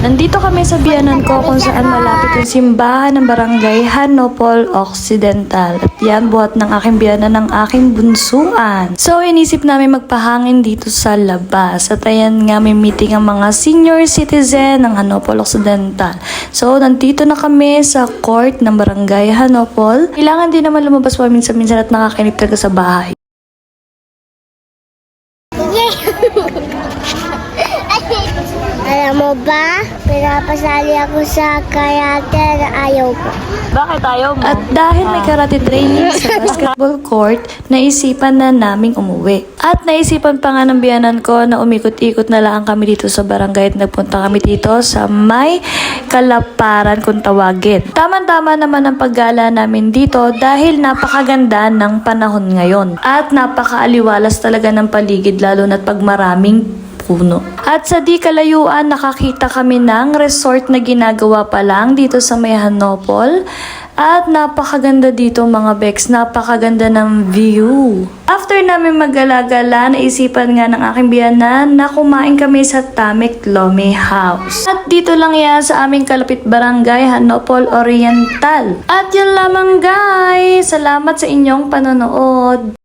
Nandito kami sa biyanan ko kung saan malapit yung simbahan ng barangay Hanopol Occidental. At yan, buhat ng aking biyanan ng aking bunsuan. So, inisip namin magpahangin dito sa labas. At ayan nga, may meeting ang mga senior citizen ng Hanopol Occidental. So, nandito na kami sa court ng barangay Hanopol. Kailangan din naman lumabas paminsan-minsan at nakakinip talaga sa bahay. Alam mo ba, pinapasali ako sa karate na ayaw ko. Bakit ayaw mo? At dahil may karate training sa basketball court, naisipan na naming umuwi. At naisipan pa nga ng biyanan ko na umikot-ikot na lang kami dito sa barangay at nagpunta kami dito sa may Kalaparan kung tawagin. Tama-tama naman ang paggala namin dito dahil napakaganda ng panahon ngayon. At napakaaliwalas talaga ng paligid lalo na't pag maraming puno. At sa di kalayuan, nakakita kami ng resort na ginagawa pa lang dito sa may Hanopol. At napakaganda dito mga Bex, napakaganda ng view. After namin mag-gala-gala, naisipan nga ng aking biyanan na kumain kami sa Tamek Lome House. At dito lang yan sa aming kalapit barangay, Hanopol Oriental. At yun lamang guys, salamat sa inyong panonood.